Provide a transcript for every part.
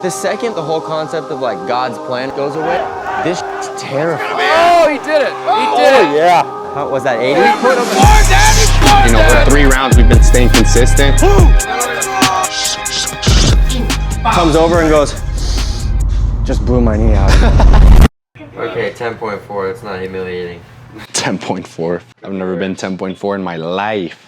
The second the whole concept of like God's plan goes away, this is terrifying. Oh, he did it. He did it. Yeah. How was that, 80? You know, for 3 rounds, we've been staying consistent. Comes over and goes, just blew my knee out. Okay, 10.4, it's not humiliating. 10.4. I've never been 10.4 in my life.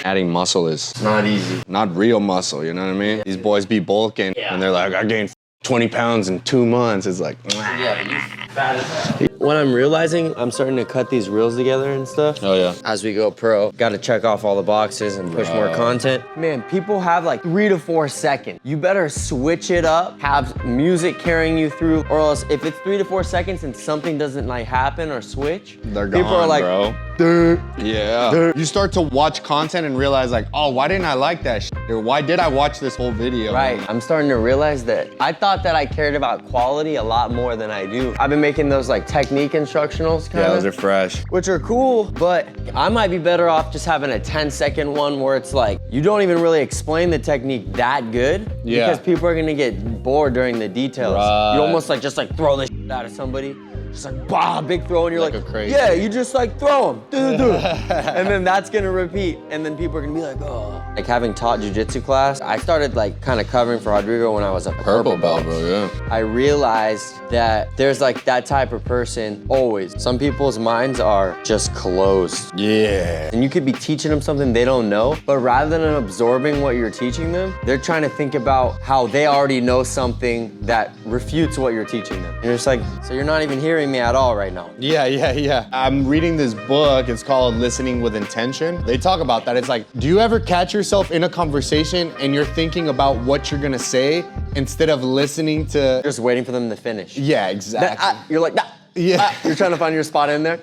Adding muscle is Not easy. not real muscle, you know what I mean? These boys be bulking and they're like, I gained 20 pounds in 2 months. It's like, Yeah, you fat as hell. What I'm realizing, I'm starting to cut these reels together and stuff. oh yeah. As we go pro, got to check off all the boxes and push more content. Man, people have like 3 to 4 seconds. You better switch it up, have music carrying you through, or else if it's 3 to 4 seconds and something doesn't like happen or switch, They're gone, people are like, bro. "Duh." Yeah. You start to watch content and realize like, oh, why didn't I like that shit? Or why did I watch this whole video? Right, I'm starting to realize that I thought that I cared about quality a lot more than I do. I've been making those like technique instructionals kind Yeah, of. those are fresh. Which are cool, but I might be better off just having a 10-second one where it's like, you don't even really explain the technique that good Yeah. because people are gonna get bored during the details. Right. You almost like just like throw the shit out of somebody. Just like, bah, big throw, and you're Like like, a crazy. yeah, you just like throw them, and then that's gonna repeat, and then people are gonna be like, oh. Like having taught jujitsu class, I started like kind of covering for Rodrigo when I was a purple belt. bro, yeah. I realized that there's like that type of person always. Some people's minds are just closed. Yeah. And you could be teaching them something they don't know, but rather than absorbing what you're teaching them, they're trying to think about how they already know something that refutes what you're teaching them. And you're just like, so you're not even hearing me at all right now. Yeah. I'm reading this book. It's called Listening with Intention. They talk about that. It's like, do you ever catch yourself in a conversation and you're thinking about what you're gonna say instead of listening to... Just waiting for them to finish. Yeah, exactly. You're like, Yeah. You're trying to find your spot in there.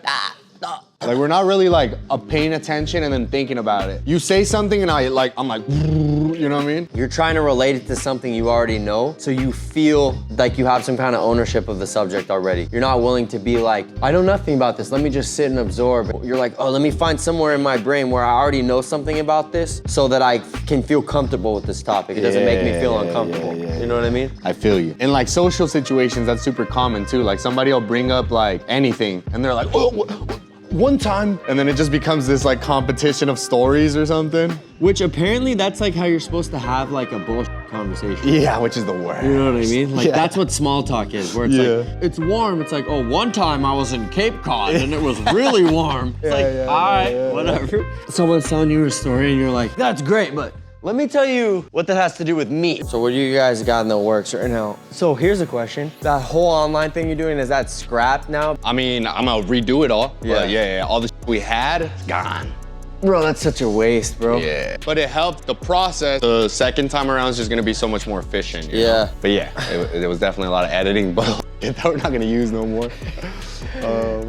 Like we're not really like paying attention and then thinking about it. You say something and I'm like, you know what I mean? You're trying to relate it to something you already know, so you feel like you have some kind of ownership of the subject already. You're not willing to be like, I know nothing about this, let me just sit and absorb. You're like, oh, let me find somewhere in my brain where I already know something about this so that I can feel comfortable with this topic. It doesn't make me feel uncomfortable. You know what I mean? I feel you. In like social situations, that's super common too. Like somebody will bring up like anything and they're like, oh, one time, and then it just becomes this like competition of stories or something. Which apparently that's like how you're supposed to have like a bullshit conversation. Yeah, which is the worst. You know what I mean? Like Yeah. that's what small talk is, where it's like, it's warm. It's like, oh, one time I was in Cape Cod and it was really warm. It's like, all right, whatever. Someone's telling you a story and you're like, that's great, but let me tell you what that has to do with me. So what do you guys got in the works right now? So here's a question. That whole online thing you're doing, is that scrapped now? I mean, I'm gonna redo it all. Yeah. But yeah, all the we had, gone. Bro, that's such a waste, bro. Yeah. But it helped the process. The second time around is just gonna be so much more efficient. You know? Yeah. But yeah, it was definitely a lot of editing, but that we're not gonna use no more.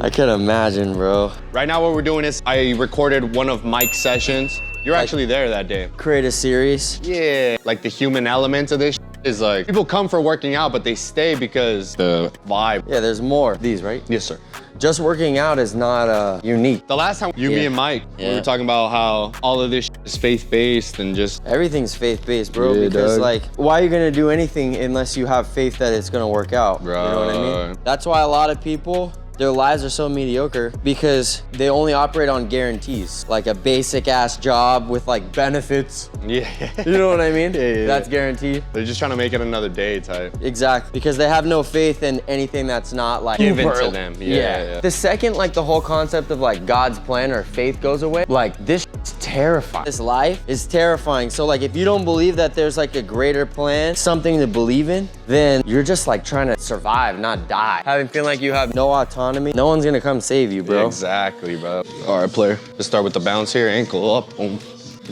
I can imagine, bro. Right now what we're doing is I recorded one of Mike's sessions. You're actually there that day. Create a series. Yeah. Like the human element of this is like, people come for working out, but they stay because the vibe. Yeah, there's more. These, right? Yes, sir. Just working out is not unique. The last time me and Mike, we were talking about how all of this is faith-based and just... Everything's faith-based, bro, Yeah, because dog. like, why are you gonna do anything unless you have faith that it's gonna work out? You know what I mean? Right. That's why a lot of people, their lives are so mediocre because they only operate on guarantees. Like a basic ass job with like benefits. Yeah. You know what I mean? Yeah. That's guaranteed. They're just trying to make it another day type. Exactly, because they have no faith in anything that's not like Given super- to them. Yeah. The second like the whole concept of like God's plan or faith goes away, like this is terrifying. This life is terrifying. So like if you don't believe that there's like a greater plan, something to believe in, then you're just like trying to survive, not die. Having feeling like you have no autonomy, no one's gonna come save you, bro. Exactly, bro. All right, player. Let's start with the bounce here. Ankle up, boom.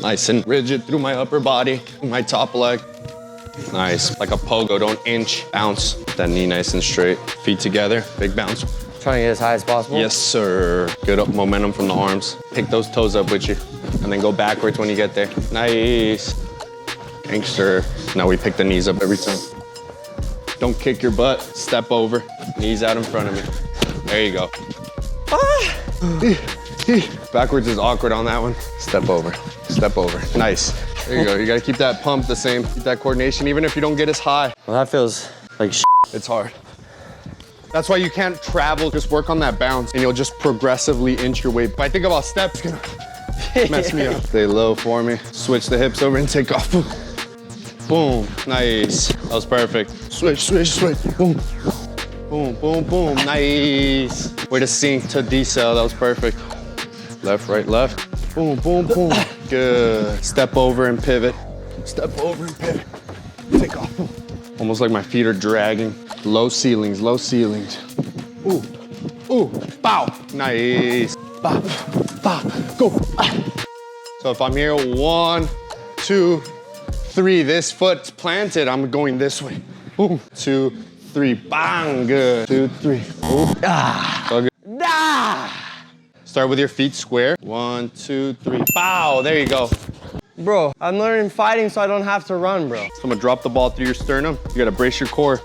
Nice and rigid through my upper body, my top leg. Nice, like a pogo, don't inch, bounce. That knee nice and straight. Feet together, big bounce. Trying to get as high as possible? Yes, sir. Good up momentum from the arms. Pick those toes up with you, and then go backwards when you get there. Nice. Gangster. Now we pick the knees up every time. Don't kick your butt, step over. Knees out in front of me. There you go. Backwards is awkward on that one. Step over, nice. There you go. You gotta keep that pump the same. Keep that coordination, even if you don't get as high. Well, that feels like It's hard. That's why you can't travel. Just work on that bounce and you'll just progressively inch your way. If I think about steps, it's gonna mess me up. Stay low for me. Switch the hips over and take off. Boom. Boom. Nice. That was perfect. Switch, switch, switch. Boom. Boom, boom, boom. Nice. Way to sink to decel. That was perfect. Left, right, left. Boom, boom, boom. Good. Step over and pivot. Step over and pivot. Take off. Boom. Almost like my feet are dragging. Low ceilings, low ceilings. Ooh, ooh, bow. Nice. Bow, bow, go. So if I'm here, 1, 2, 3, this foot's planted, I'm going this way. Boom, 2, 3, bang, good. 2, 3, ooh, ah. So good. Ah. Start with your feet square. 1, 2, 3, bow, there you go. Bro, I'm learning fighting so I don't have to run, bro. So I'm gonna drop the ball through your sternum. You gotta brace your core.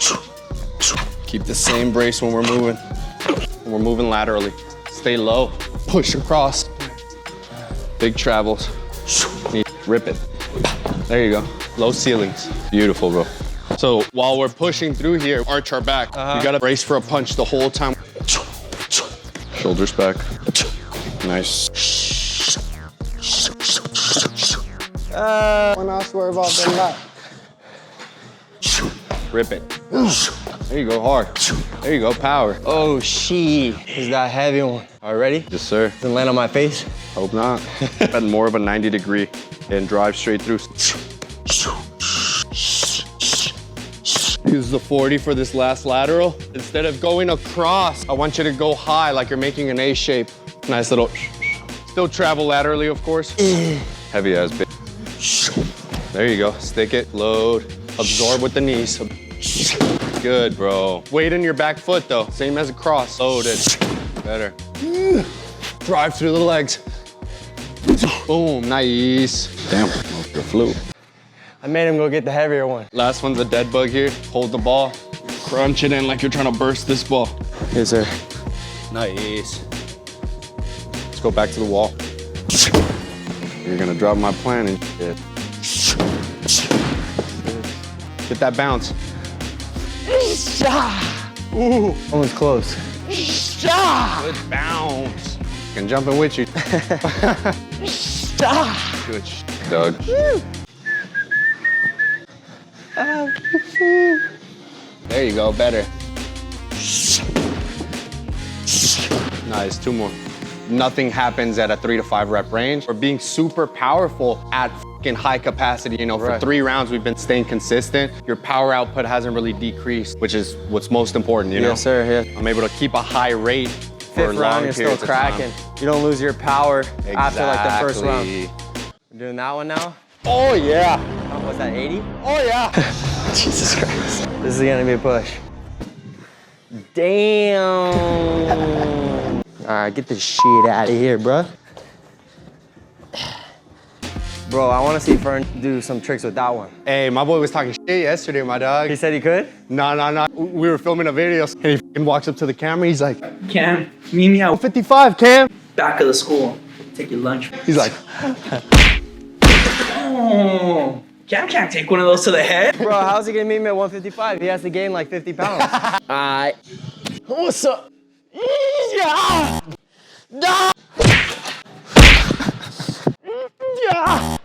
Keep the same brace when we're moving. When we're moving laterally. Stay low, push across. Big travels. Rip it. There you go. Low ceilings. Beautiful, bro. So while we're pushing through here, arch our back. You gotta brace for a punch the whole time. Shoulders back. Nice. When I swerve off the lot. Rip it. There you go, hard. There you go, power. Oh, shit. Is that heavy one? All right, ready? Yes, sir. Doesn't land on my face? Hope not. At more of a 90 degree and drive straight through. Use the 40 for this last lateral. Instead of going across, I want you to go high like you're making an A shape. Nice little, still travel laterally, of course. Heavy as bit. There you go, stick it, load, absorb with the knees. Good, bro. Weight in your back foot though, same as a cross. Loaded, better. Drive through the legs. Boom, nice. Damn, your flu. I made him go get the heavier one. Last one's a dead bug here. Hold the ball, crunch it in like you're trying to burst this ball. Yes, sir. Nice. Let's go back to the wall. You're gonna drop my plan and shit. Get that bounce. Ooh. Almost close. Good bounce. Can jump in with you. Good Doug. There you go, better. Nice, 2 more. Nothing happens at a 3 to 5 rep range. We're being super powerful at fucking high capacity. You know, for 3 rounds, we've been staying consistent. Your power output hasn't really decreased, which is what's most important, you know? Yes, sir, yeah. I'm able to keep a high rate for 5th long round, you're still periods of time. cracking. You don't lose your power after like the first round. Exactly. We're doing that one now? Oh, yeah. What's that, 80? Oh, yeah. Jesus Christ. This is gonna be a push. Damn. All right, get this shit out of here, bro. Bro, I want to see Fern do some tricks with that one. Hey, my boy was talking shit yesterday, my dog. He said he could? No. We were filming a video, and he fucking walks up to the camera. He's like, Cam, meet me out 55, Cam. back of the school. Take your lunch. He's like, Oh, Cam can't take one of those to the head. Bro, how's he gonna meet me at 155? He has to gain like 50 pounds. All right. What's up? Yeah.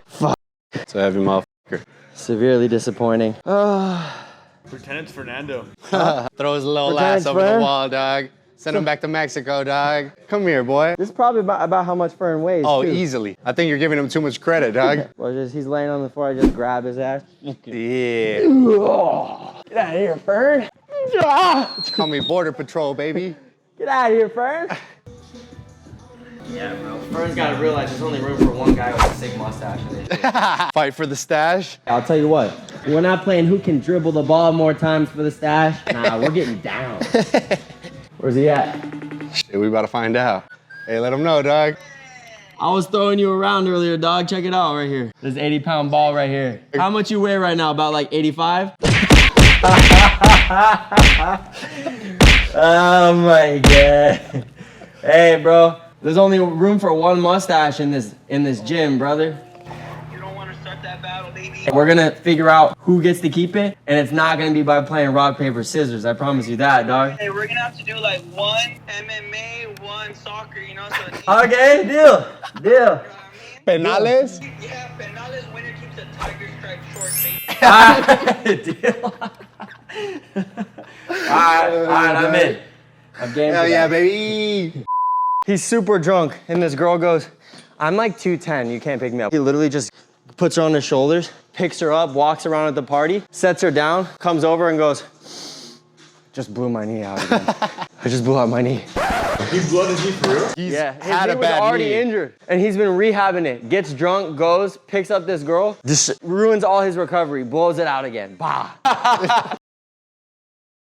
Fuck. it's a heavy motherfucker. Severely disappointing. Lieutenant Fernando. Throw his little Lieutenant ass over the Fern? wall, dog. Send him back to Mexico, dog. Come here, boy. This is probably about how much Fern weighs. Oh, too. easily. I think you're giving him too much credit, dog. Well, he's laying on the floor. I just grab his ass. Yeah. Get out of here, Fern. Call me Border Patrol, baby. Get out of here, Fern. Yeah, bro. Fern's got to realize there's only room for one guy with a sick mustache in this. Fight for the stash. I'll tell you what, we're not playing who can dribble the ball more times for the stash. Nah, we're getting down. Where's he at? Shit, we about to find out. Hey, let him know, dog. I was throwing you around earlier, dog. Check it out right here. This 80-pound ball right here. How much you weigh right now? About like 85? Oh my God. Hey, bro. There's only room for one mustache in this gym, brother. You don't want to start that battle? And we're gonna figure out who gets to keep it, and it's not gonna be by playing rock, paper, scissors. I promise you that, dog. Hey, we're gonna have to do like one MMA, one soccer, you know? So Okay, deal. Deal. Penales? yeah, penales, winner keeps a tiger stripe short, baby. Deal. Alright, I'm in. I'm game. Hell yeah, baby. He's super drunk, and this girl goes, I'm like 210, you can't pick me up. He literally just puts her on his shoulders, picks her up, walks around at the party, sets her down, comes over and goes, just blew my knee out again. I just blew out my knee. He blew out his knee for real? He's Yeah, his had knee a was bad already knee. injured, and he's been rehabbing it. Gets drunk, goes, picks up this girl, just ruins all his recovery, blows it out again. Bah.